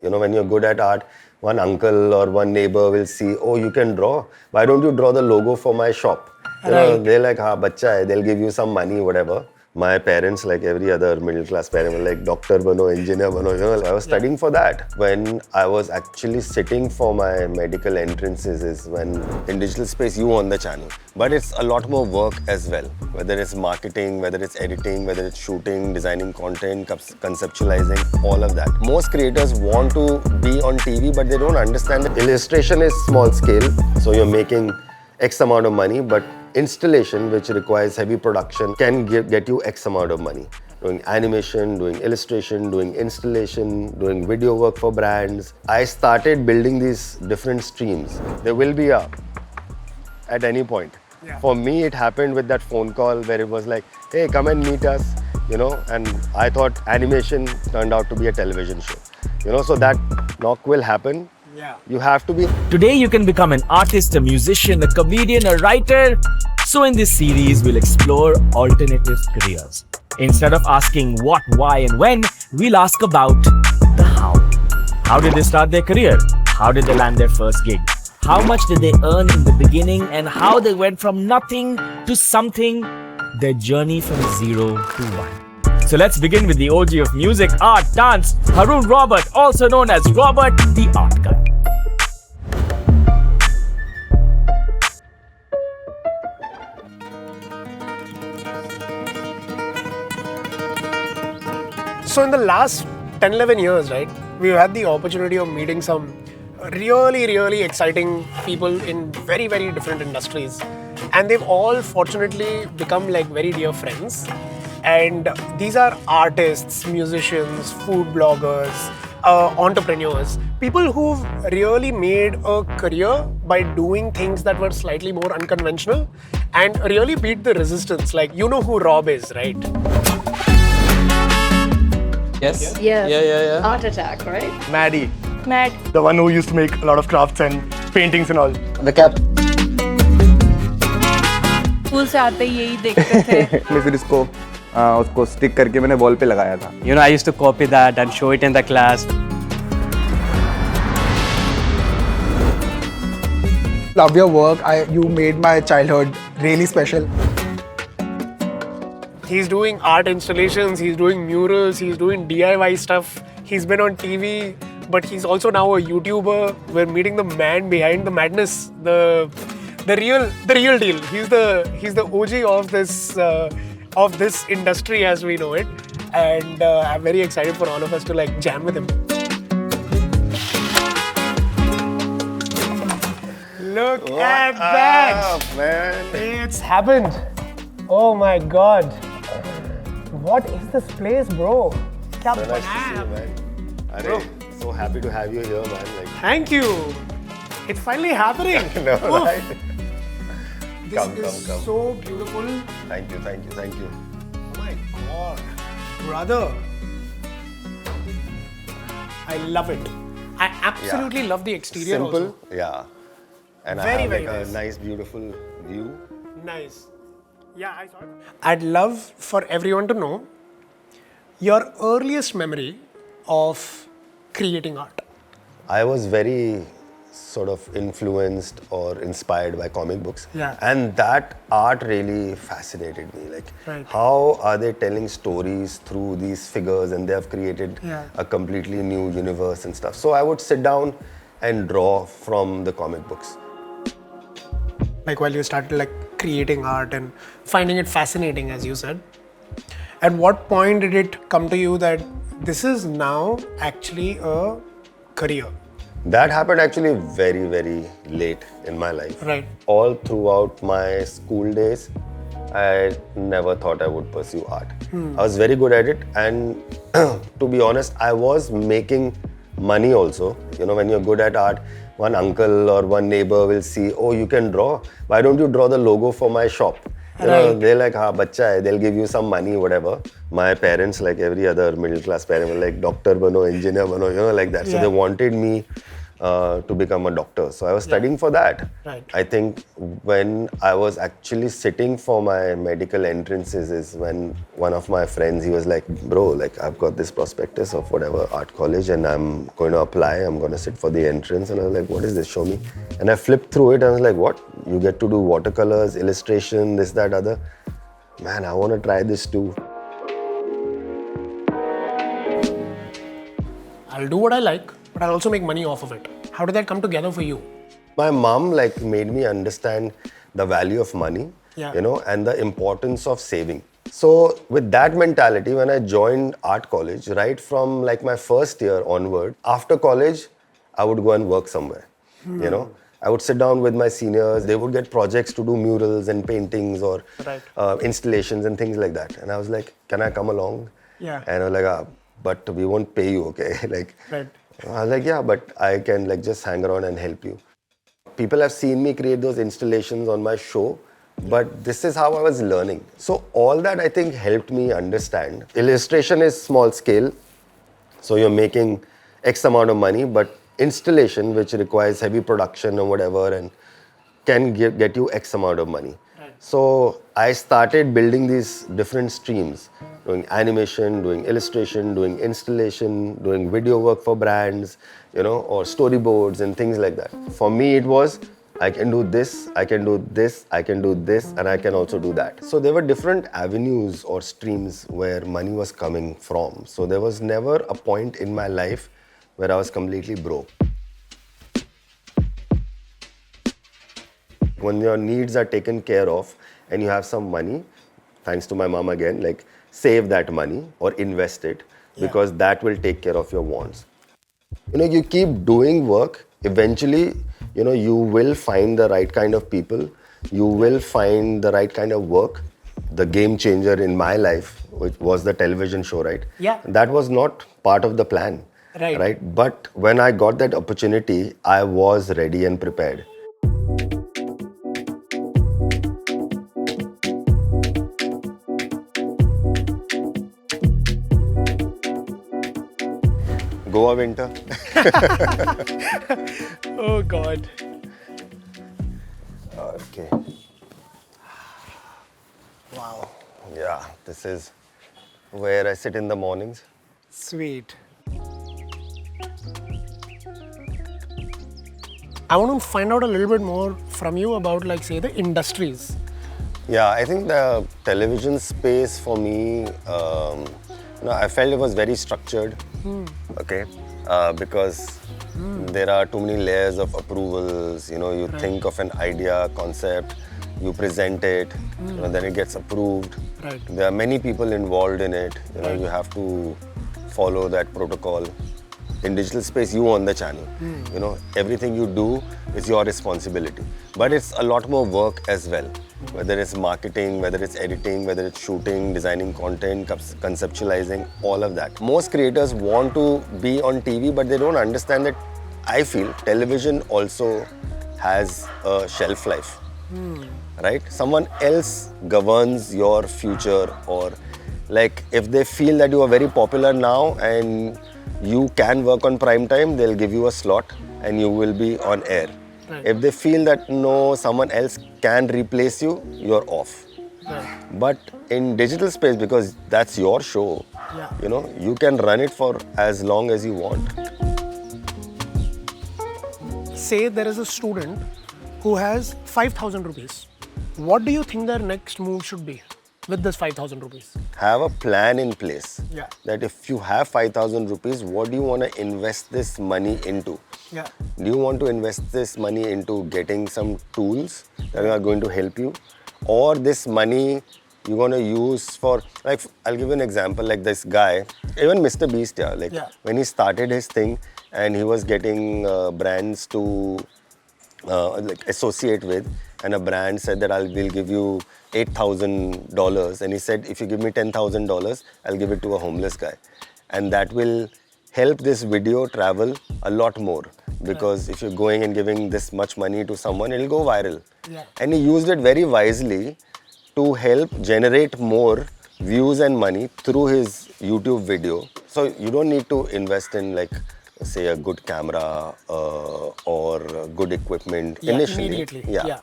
When you're good at art, one uncle or one neighbor will see, oh, you can draw. Why don't you draw the logo for my shop? They're like, ha, bacha hai. They'll give you some money, whatever. My parents, like every other middle class parent, were like, doctor bano, engineer bano. I was studying for that. When I was actually sitting for my medical entrances is when in digital space you own the channel. But it's a lot more work as well. Whether it's marketing, whether it's editing, whether it's shooting, designing content, conceptualizing, all of that. Most creators want to be on TV, but they don't understand that illustration is small scale. So you're making X amount of money, but installation, which requires heavy production, can get you X amount of money. Doing animation, doing illustration, doing installation, doing video work for brands. I started building these different streams. There will be a at any point. Yeah. For me, it happened with that phone call where it was like, hey, come and meet us, and I thought animation turned out to be a television show. So that knock will happen. Yeah. You have to be. Today you can become an artist, a musician, a comedian, a writer. So in this series, we'll explore alternative careers. Instead of asking what, why and when, we'll ask about the how. How did they start their career? How did they land their first gig? How much did they earn in the beginning and how they went from nothing to something, their journey from 0 to 1. So let's begin with the OG of music, art, dance, Harun Robert, also known as Robert the Art Guy. So in the last 10-11 years, right, we've had the opportunity of meeting some really exciting people in very different industries, and they've all fortunately become like very dear friends. And these are artists, musicians, food bloggers, entrepreneurs, people who've really made a career by doing things that were slightly more unconventional and really beat the resistance. Like, you know who Rob is, right? Yes. Yeah. Art Attack, right? Maddie. Mad. The one who used to make a lot of crafts and paintings and all. The cap. School से आते ही यही देखते थे. मैं फिर उसको stick करके मैंने वॉल पे लगाया था. I used to copy that and show it in the class. Love your work. You made my childhood really special. He's doing art installations, he's doing murals, he's doing DIY stuff. He's been on TV, but he's also now a YouTuber. We're meeting the man behind the madness, the real deal. He's the OG of this industry as we know it, and I'm very excited for all of us to like jam with him. Look at that, man. It's happened. Oh my God. What is this place, bro? So nice to see you, man. Bro. So happy to have you here, man. Thank you. It's finally happening. No, right? This is so beautiful. Thank you. Oh my God, brother. I love it. I absolutely love the exterior. Simple, also. yeah. And Very, I have very like nice. a nice, beautiful view. Nice. Yeah, I saw it. I'd love for everyone to know your earliest memory of creating art. I was very sort of influenced or inspired by comic books. Yeah. And that art really fascinated me. Like, Right. how are they telling stories through these figures, and they have created a completely new universe and stuff. So I would sit down and draw from the comic books. Like while you started like creating art and finding it fascinating, as you said. At what point did it come to you that this is now actually a career? That happened actually very late in my life. Right. All throughout my school days, I never thought I would pursue art. I was very good at it, and to be honest, I was making money also. When you're good at art, one uncle or one neighbor will see, oh, you can draw. Why don't you draw the logo for my shop? They're like, ha, bacha hai. They'll give you some money, whatever. My parents, like every other middle class parent, were like, doctor bano, engineer bano, like that. So they wanted me to become a doctor. So I was studying for that. Right. I think when I was actually sitting for my medical entrances is when one of my friends, he was like, bro, like I've got this prospectus of whatever art college and I'm going to apply. I'm going to sit for the entrance. And I was like, what is this? Show me. And I flipped through it and I was like, what? You get to do watercolors, illustration, this, that, other. Man, I want to try this too. I'll do what I like, but I'll also make money off of it. How did that come together for you? My mom like made me understand the value of money, Yeah. you know, and the importance of saving. So with that mentality, when I joined art college, right from like my first year onward, after college, I would go and work somewhere, you know. I would sit down with my seniors. They would get projects to do murals and paintings or Right. installations and things like that. And I was like, can I come along? Yeah. And I was like, but we won't pay you, okay? Like, Right. I was like, yeah, but I can like just hang around and help you. People have seen me create those installations on my show, but this is how I was learning. So all that I think helped me understand. Illustration is small scale, so you're making X amount of money, but installation, which requires heavy production or whatever, and can get you X amount of money. So I started building these different streams, doing animation, doing illustration, doing installation, doing video work for brands, you know, or storyboards and things like that. For me, it was, I can do this, I can do this, I can do this, and I can also do that. So there were different avenues or streams where money was coming from. So there was never a point in my life where I was completely broke. When your needs are taken care of and you have some money, thanks to my mom again, like save that money or invest it because that will take care of your wants. You know, you keep doing work, eventually, you know, you will find the right kind of people, you will find the right kind of work. The game changer in my life, which was the television show, right? Yeah. That was not part of the plan. Right. Right? But when I got that opportunity, I was ready and prepared. Goa winter. Oh God. Okay. Wow. Yeah, this is where I sit in the mornings. Sweet. I want to find out a little bit more from you about, like, say, the industries. Yeah, I think the television space for me, I felt it was very structured. Okay, because there are too many layers of approvals. You know, you think of an idea, concept, you present it, you know, then it gets approved. Right. There are many people involved in it. You know, you have to follow that protocol. In digital space, you own the channel. You know, everything you do is your responsibility. But it's a lot more work as well. Whether it's marketing, whether it's editing, whether it's shooting, designing content, conceptualizing, all of that. Most creators want to be on TV, but they don't understand that I feel television also has a shelf life. Right? Someone else governs your future, or like if they feel that you are very popular now and you can work on prime time, they'll give you a slot and you will be on air. Right. If they feel that no, someone else can replace you, you're off. Right. But in digital space, because that's your show, Yeah. you know, you can run it for as long as you want. Say there is a student who has 5,000 rupees. What do you think their next move should be with this 5,000 rupees? Have a plan in place. Yeah. That if you have 5,000 rupees, what do you want to invest this money into? Yeah. Do you want to invest this money into getting some tools that are going to help you? Or this money you're going to use for, like, I'll give you an example, like this guy, even Mr. Beast, when he started his thing and he was getting brands to like associate with, and a brand said that we'll give you $8,000, and he said, if you give me $10,000, I'll give it to a homeless guy. And that will help this video travel a lot more, because if you're going and giving this much money to someone, it'll go viral. Yeah. And he used it very wisely to help generate more views and money through his YouTube video. So you don't need to invest in like say a good camera or good equipment initially. Immediately. Yeah.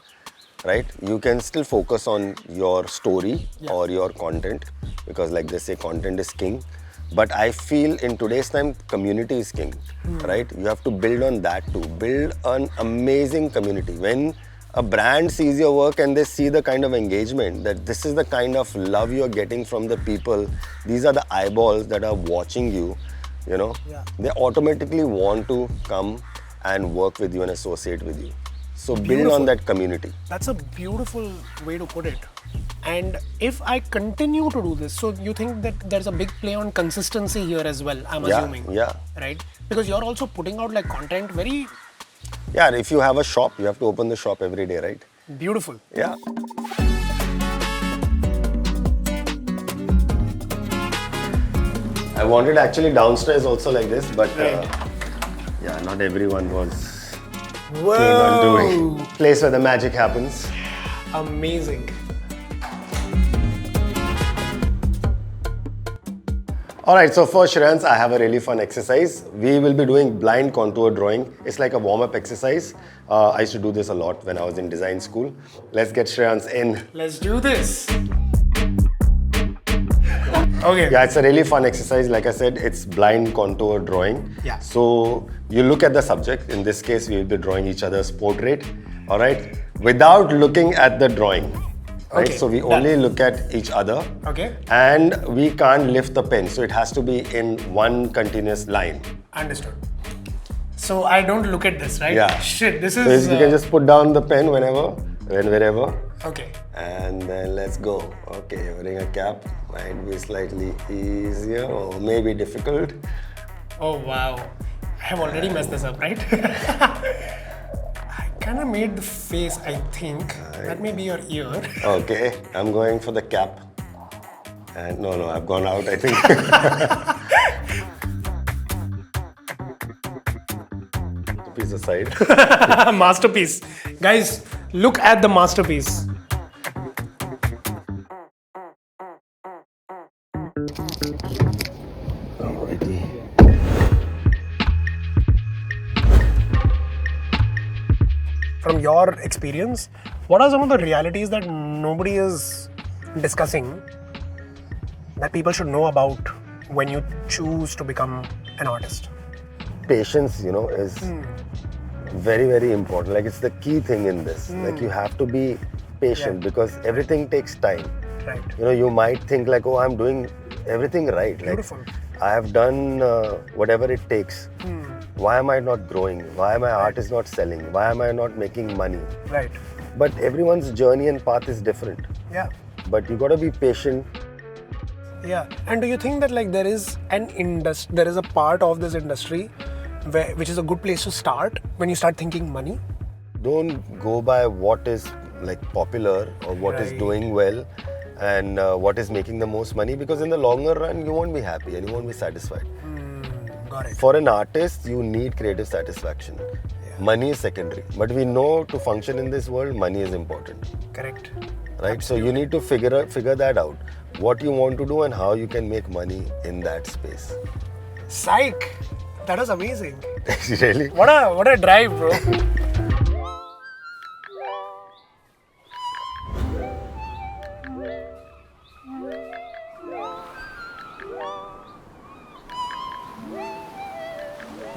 Right, you can still focus on your story Yeah. or your content, because like they say, content is king. But I feel in today's time, community is king. Right, you have to build on that too. Build an amazing community. When a brand sees your work and they see the kind of engagement, that this is the kind of love you're getting from the people, these are the eyeballs that are watching you, Yeah. they automatically want to come and work with you and associate with you. So build Beautiful. on that community. That's a beautiful way to put it. And if I continue to do this, so you think that there's a big play on consistency here as well, I'm assuming. Yeah. Right? Because you're also putting out like content very Yeah, if you have a shop, you have to open the shop every day, right? beautiful. Yeah. I wanted actually downstairs also like this, but yeah, not everyone was keen on doing. Place where the magic happens. Amazing. Alright, so for Shreyans, I have a really fun exercise. We will be doing blind contour drawing. It's like a warm-up exercise. I used to do this a lot when I was in design school. Let's get Shreyans in. Let's do this. Okay. Yeah, it's a really fun exercise. Like I said, it's blind contour drawing. Yeah. So you look at the subject. In this case, we will be drawing each other's portrait. Alright, without looking at the drawing. Right, Okay, so we done. only look at each other. Okay. And we can't lift the pen, so it has to be in one continuous line. Understood. So I don't look at this, right? Yeah. Shit, this So is. you can just put down the pen wherever. Okay. And then let's go. Okay, wearing a cap might be slightly easier or maybe difficult. Oh wow. I have already messed this up, right? I kind of made the face, I think. That may be your ear. Okay, I'm going for the cap. And no, I've gone out, I think. Piece aside. Masterpiece. Guys, look at the masterpiece. Alrighty. From your experience, what are some of the realities that nobody is discussing that people should know about when you choose to become an artist? Patience, is very, very important. Like, it's the key thing in this. Like, you have to be patient because everything takes time. Right. You might think like, oh, I'm doing everything right. Beautiful. Like, I have done whatever it takes. Why am I not growing? Why my art is not selling? Why am I not making money? Right. But everyone's journey and path is different. Yeah. But you gotta be patient. Yeah. And do you think that like there is a part of this industry which is a good place to start when you start thinking money? Don't go by what is like popular or what is Right. doing well and what is making the most money, because in the longer run you won't be happy and you won't be satisfied. Got it. For an artist, you need creative satisfaction. Money is secondary, but we know to function in this world, money is important, Correct. right? So you need to figure that out, what you want to do and how you can make money in that space. Psych. That was amazing. Really? What a drive, bro.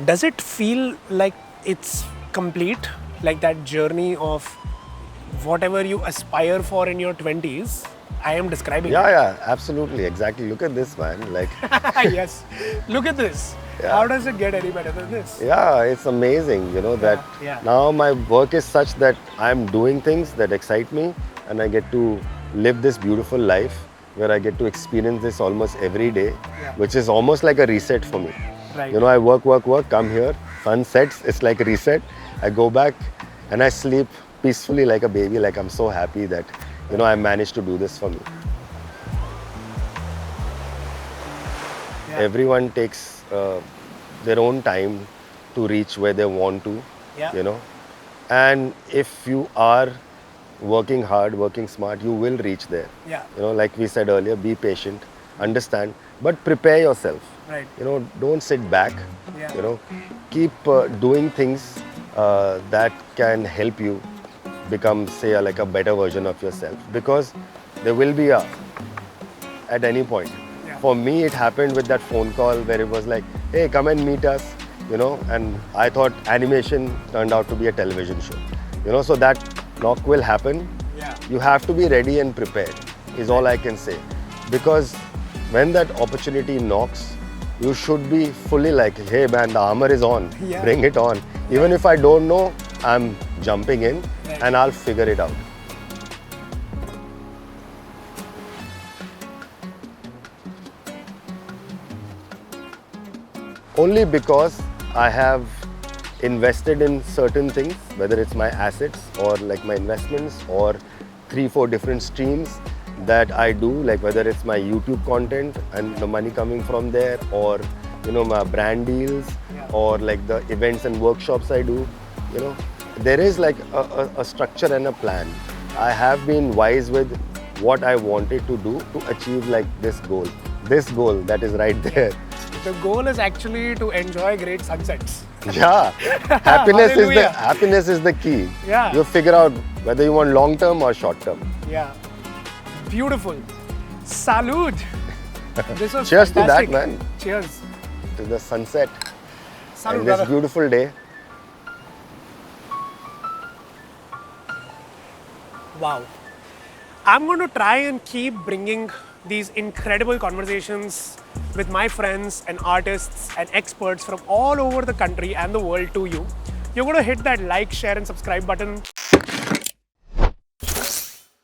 Does it feel like it's complete? Like that journey of whatever you aspire for in your 20s? I am describing. Yeah, absolutely, exactly. Look at this, man. Like, Yes. Look at this. Yeah. How does it get any better than this? yeah, it's amazing, that yeah. now my work is such that I'm doing things that excite me and I get to live this beautiful life where I get to experience this almost every day, which is almost like a reset for me. Right. I work, come here, sun sets, it's like a reset. I go back and I sleep peacefully like a baby. Like, I'm so happy that, I managed to do this for me. Yeah. Everyone takes their own time to reach where they want to, Yeah. And if you are working hard, working smart, you will reach there. Yeah. Like we said earlier, be patient, understand, but prepare yourself. Right. You know, don't sit back. Yeah. You know, keep doing things that can help you become, say, like a better version of yourself. Because there will be a at any point. Yeah. For me, it happened with that phone call where it was like, hey, come and meet us, you know, and I thought animation turned out to be a television show. You know, so that knock will happen. Yeah. You have to be ready and prepared, is all I can say. Because when that opportunity knocks, you should be fully like, hey man, the armor is on, Yeah. bring it on. Even if I don't know, I'm jumping in and I'll figure it out. Only because I have invested in certain things, whether it's my assets or like my investments or 3-4 different streams that I do, like whether it's my YouTube content and the money coming from there, or you know, my brand deals, or like the events and workshops I do. You know, there is like a structure and a plan. I have been wise with what I wanted to do to achieve like this goal that is right there. The goal is actually to enjoy great sunsets. Yeah, Hallelujah. happiness is the key. Yeah. You figure out whether you want long term or short term. Yeah. Beautiful. Salud. This was Cheers to that, fantastic. man. Cheers. To the sunset Salud, and this brother. beautiful day. Wow. I'm going to try and keep bringing these incredible conversations with my friends and artists and experts from all over the country and the world to you. You're going to hit that like, share, and subscribe button.